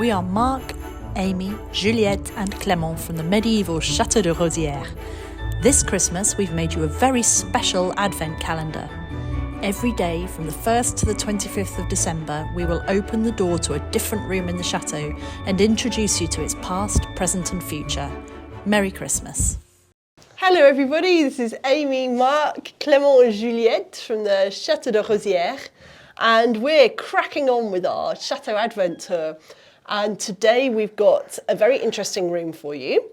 We are Marc, Amy, Juliette and Clement from the medieval Chateau de Rosieres. This Christmas we've made you a very special advent calendar. Every day from the 1st to the 25th of December we will open the door to a different room in the chateau and introduce you to its past, present and future. Merry Christmas. Hello everybody, this is Amy, Marc, Clement and Juliette from the Chateau de Rosieres, and we're cracking on with our Chateau Advent tour. And today we've got a very interesting room for you.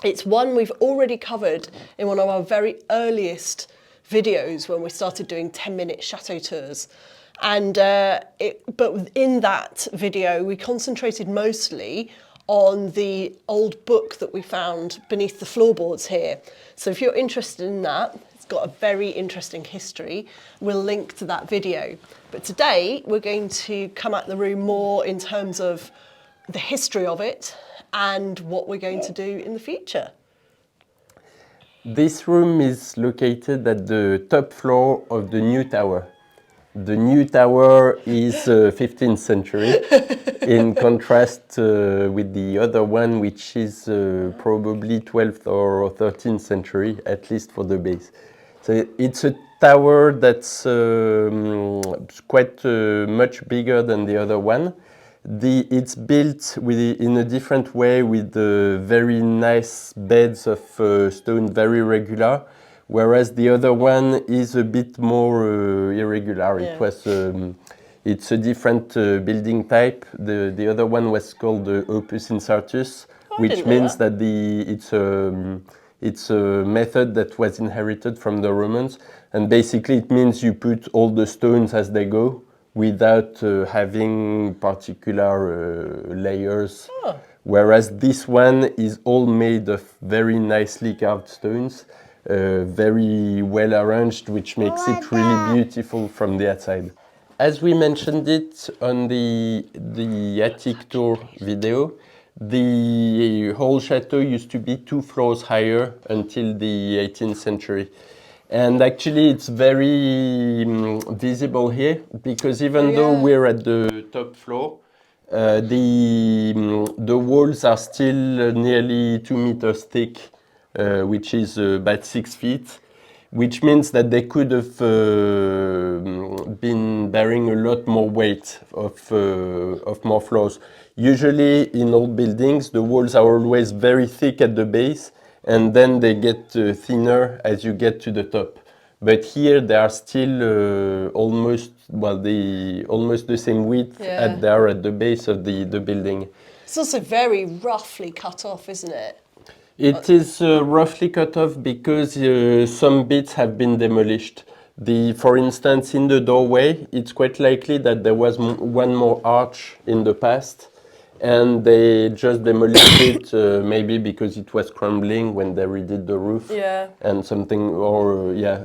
It's one we've already covered in one of our very earliest videos when we started doing 10-minute chateau tours. And but in that video we concentrated mostly on the old book that we found beneath the floorboards here. So if you're interested in that, it's got a very interesting history. We'll link to that video. But today we're going to come at the room more in terms of the history of it and what we're going to do in the future. This room is located at the top floor of the new tower. The new tower is 15th century, in contrast with the other one, which is probably 12th or 13th century, at least for the base. So it's a tower that's quite much bigger than the other one. It's built in a different way with very nice beds of stone, very regular. Whereas the other one is a bit more irregular. Yeah. It's a different building type. The other one was called the opus incertus, which means that it's a method that was inherited from the Romans, and basically it means you put all the stones as they go without having particular layers. Oh. Whereas this one is all made of very nicely carved stones. Very well arranged, which makes it really beautiful from the outside. As we mentioned it on the attic tour video, the whole chateau used to be 2 floors higher until the 18th century. And actually it's very visible here, because even though we're at the top floor, the walls are still nearly 2 meters thick. Which is about 6 feet, which means that they could have been bearing a lot more weight of more floors. Usually in old buildings, the walls are always very thick at the base, and then they get thinner as you get to the top. But here they are still almost the same width as they are at the base of the building. It's also very roughly cut off, isn't it? It is roughly cut off because some bits have been demolished. For instance, in the doorway, it's quite likely that there was one more arch in the past, and they just demolished it, maybe because it was crumbling when they redid the roof, and something,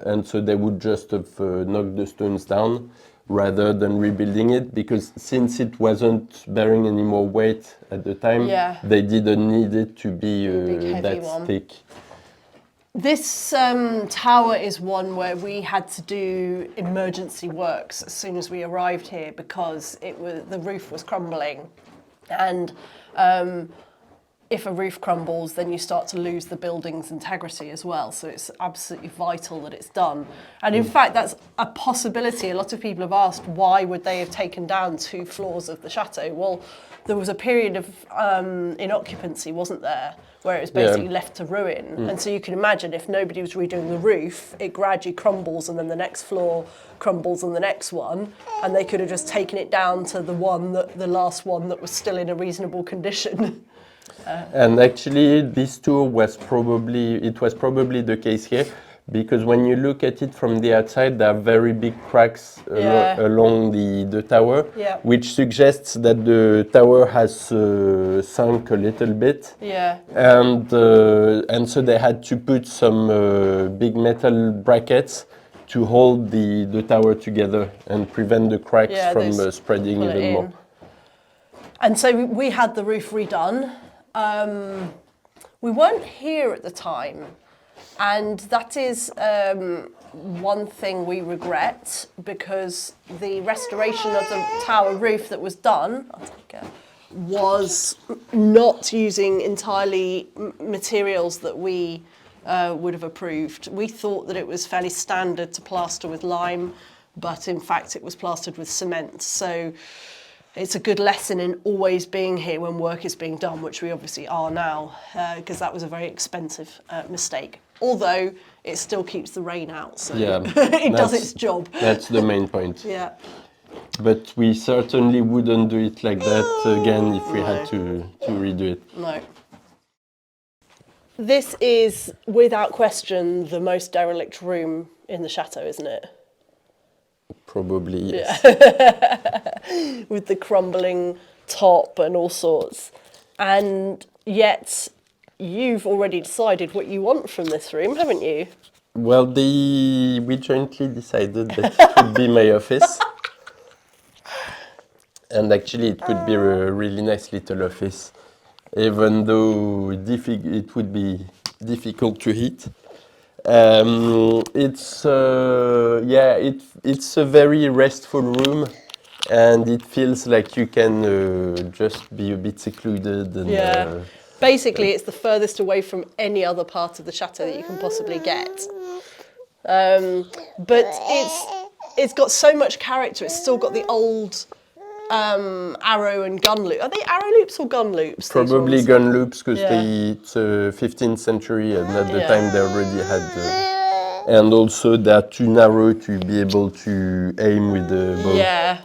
and so they would just have knocked the stones down rather than rebuilding it, because since it wasn't bearing any more weight at the time, they didn't need it to be that thick. This tower is one where we had to do emergency works as soon as we arrived here, because the roof was crumbling, and if a roof crumbles, then you start to lose the building's integrity as well. So it's absolutely vital that it's done. And in fact, that's a possibility. A lot of people have asked, why would they have taken down 2 floors of the chateau? Well, there was a period of inoccupancy, wasn't there, where it was basically left to ruin. And so you can imagine, if nobody was redoing the roof, it gradually crumbles, and then the next floor crumbles on the next one, and they could have just taken it down to the last one that was still in a reasonable condition. And actually, this tour was probably the case here, because when you look at it from the outside, there are very big cracks along the tower, which suggests that the tower has sunk a little bit. And so they had to put some big metal brackets to hold the tower together and prevent the cracks from spreading even more. And so we had the roof redone. We weren't here at the time, and that is one thing we regret, because the restoration of the tower roof that was done was not using entirely materials that we would have approved. We thought that it was fairly standard to plaster with lime, but in fact it was plastered with cement. So it's a good lesson in always being here when work is being done, which we obviously are now, because that was a very expensive mistake. Although it still keeps the rain out, so Yeah, it does its job. That's the main point. Yeah. But we certainly wouldn't do it like that again if we had to redo it. No. This is, without question, the most derelict room in the chateau, isn't it? Probably, yes. Yeah. With the crumbling top and all sorts. And yet, you've already decided what you want from this room, haven't you? Well, we jointly decided that it would be my office. And actually it could be a really nice little office, even though it would be difficult to heat. It's a very restful room, and it feels like you can just be a bit secluded. And, basically it's the furthest away from any other part of the chateau that you can possibly get. But it's got so much character. It's still got the old arrow and gun loop. Are they arrow loops or gun loops? Probably gun loops, because it's 15th century, and at the time they already had. And also they're too narrow to be able to aim with the bow. Yeah.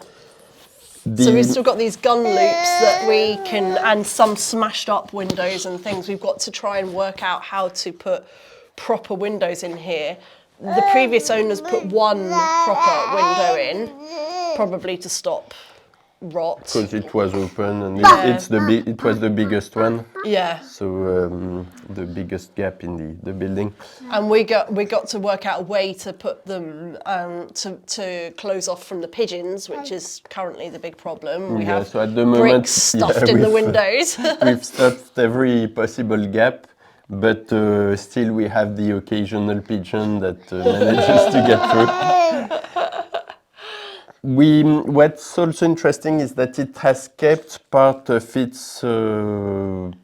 So we've still got these gun loops that we can, and some smashed up windows and things. We've got to try and work out how to put proper windows in here. The previous owners put one proper window in, probably to stop rot. Because it was open, and it was the biggest one. Yeah. So the biggest gap in the building. And we got to work out a way to put them to close off from the pigeons, which is currently the big problem. We have so at the moment, bricks stuffed in the windows. We've stuffed every possible gap, but still we have the occasional pigeon that manages to get through. What's also interesting is that it has kept part of its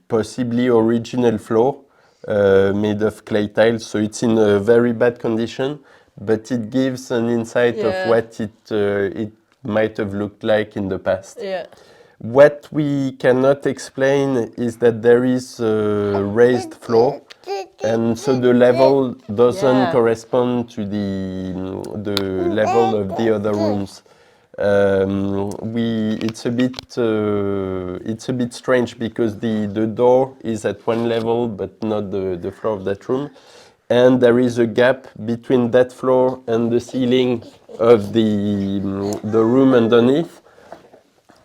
possibly original floor made of clay tiles, so it's in a very bad condition, but it gives an insight of what it might have looked like in the past. Yeah. What we cannot explain is that there is a raised floor, and so the level doesn't correspond to the level of the other rooms. It's a bit strange, because the door is at one level but not the floor of that room, and there is a gap between that floor and the ceiling of the room underneath,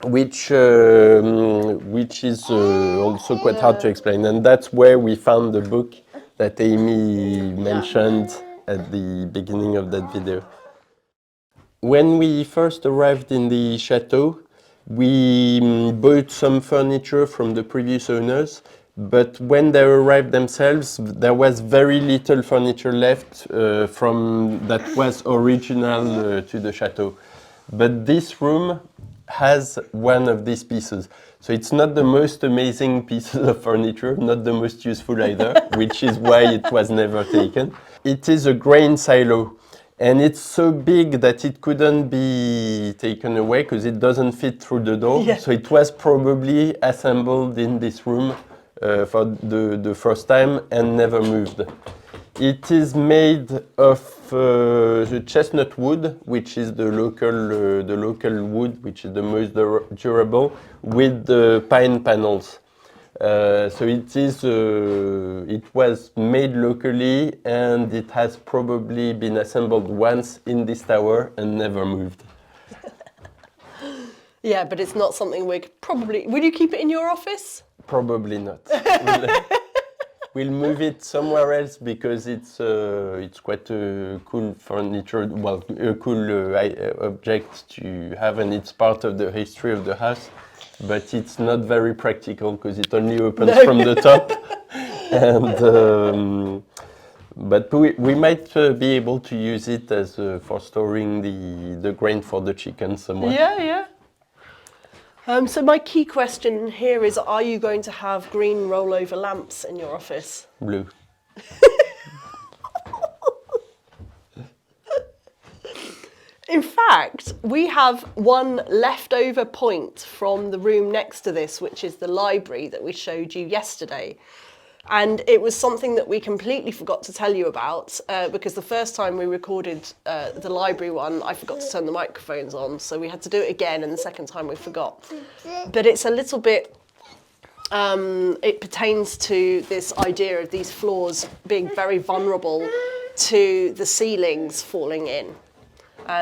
which is also quite hard to explain, and that's where we found the book that Amy mentioned at the beginning of that video. When we first arrived in the chateau, we bought some furniture from the previous owners, but when they arrived themselves, there was very little furniture left from that was original to the chateau. But this room has one of these pieces. So it's not the most amazing piece of furniture, not the most useful either, which is why it was never taken. It is a grain silo. And it's so big that it couldn't be taken away because it doesn't fit through the door. Yeah. So it was probably assembled in this room for the first time and never moved. It is made of the chestnut wood, which is the local wood, which is the most durable, with the pine panels. So it was made locally, and it has probably been assembled once in this tower and never moved. Yeah, but it's not something we could probably... Would you keep it in your office? Probably not. We'll move it somewhere else because it's quite a cool furniture, well, a cool object to have, and it's part of the history of the house. But it's not very practical because it only opens from the top. And but we might be able to use it as for storing the grain for the chickens somewhere. Yeah, yeah. So my key question here is, are you going to have green rollover lamps in your office? Blue. In fact, we have one leftover point from the room next to this, which is the library that we showed you yesterday. And it was something that we completely forgot to tell you about because the first time we recorded the library one, I forgot to turn the microphones on. So we had to do it again, and the second time we forgot. But it's a little bit, it pertains to this idea of these floors being very vulnerable to the ceilings falling in.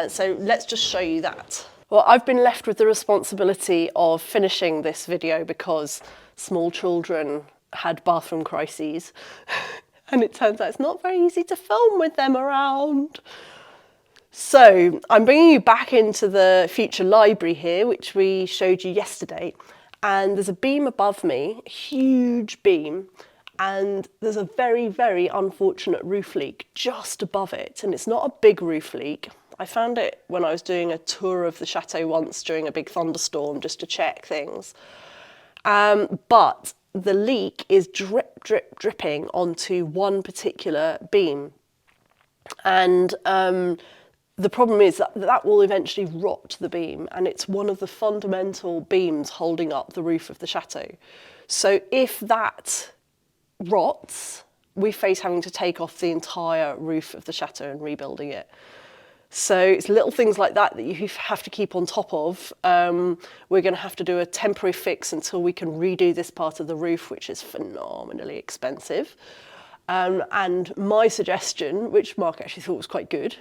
So let's just show you that. Well, I've been left with the responsibility of finishing this video because small children had bathroom crises. And it turns out it's not very easy to film with them around. So I'm bringing you back into the future library here, which we showed you yesterday. And there's a beam above me, a huge beam. And there's a very, very unfortunate roof leak just above it. And it's not a big roof leak. I found it when I was doing a tour of the chateau once during a big thunderstorm just to check things. But the leak is dripping onto one particular beam. And the problem is that will eventually rot the beam, and it's one of the fundamental beams holding up the roof of the chateau. So if that rots, we face having to take off the entire roof of the chateau and rebuilding it. So it's little things like that that you have to keep on top of. We're going to have to do a temporary fix until we can redo this part of the roof, which is phenomenally expensive. And my suggestion, which Marc actually thought was quite good,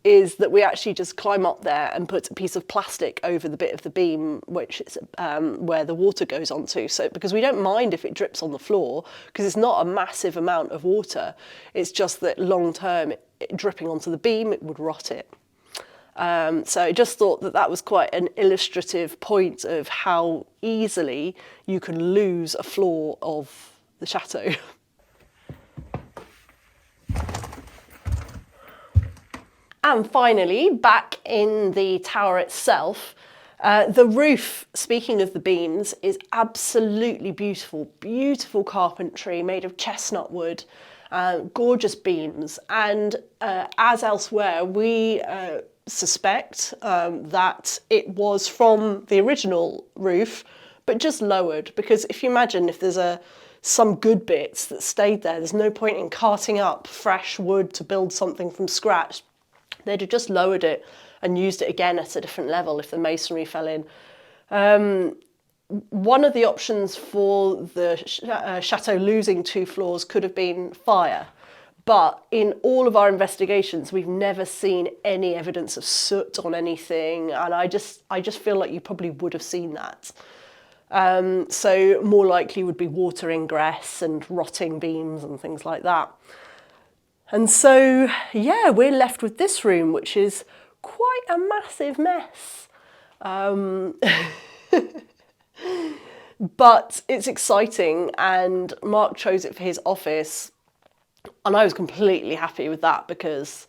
is that we actually just climb up there and put a piece of plastic over the bit of the beam which is where the water goes onto. So because we don't mind if it drips on the floor, because it's not a massive amount of water. It's just that long term, it dripping onto the beam, it would rot it. So I just thought that that was quite an illustrative point of how easily you can lose a floor of the chateau. And finally, back in the tower itself, the roof, speaking of the beams, is absolutely beautiful. Beautiful carpentry made of chestnut wood, gorgeous beams. And as elsewhere, we suspect that it was from the original roof, but just lowered. Because if you imagine if there's some good bits that stayed there, there's no point in carting up fresh wood to build something from scratch. They'd have just lowered it and used it again at a different level if the masonry fell in. One of the options for the chateau losing 2 floors could have been fire. But in all of our investigations, we've never seen any evidence of soot on anything. And I just feel like you probably would have seen that. So more likely would be water ingress and rotting beams and things like that. And so, yeah, we're left with this room, which is quite a massive mess. But it's exciting, and Marc chose it for his office. And I was completely happy with that because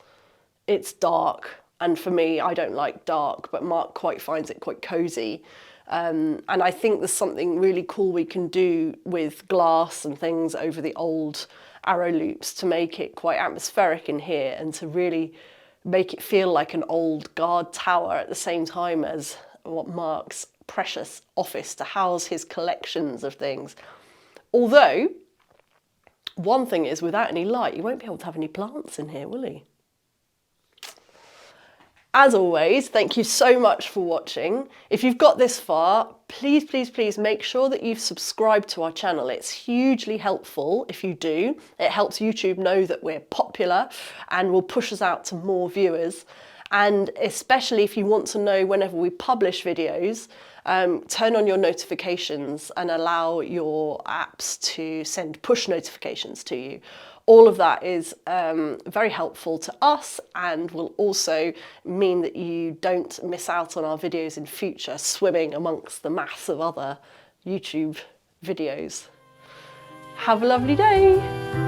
it's dark. And for me, I don't like dark, but Marc quite finds it quite cosy. And I think there's something really cool we can do with glass and things over the old arrow loops to make it quite atmospheric in here and to really make it feel like an old guard tower at the same time as what Marc's precious office to house his collections of things. Although, one thing is, without any light, you won't be able to have any plants in here, will he? As always, thank you so much for watching. If you've got this far, please, please, please make sure that you've subscribed to our channel. It's hugely helpful if you do. It helps YouTube know that we're popular and will push us out to more viewers. And especially if you want to know whenever we publish videos, turn on your notifications and allow your apps to send push notifications to you. All of that is very helpful to us and will also mean that you don't miss out on our videos in future, swimming amongst the mass of other YouTube videos. Have a lovely day.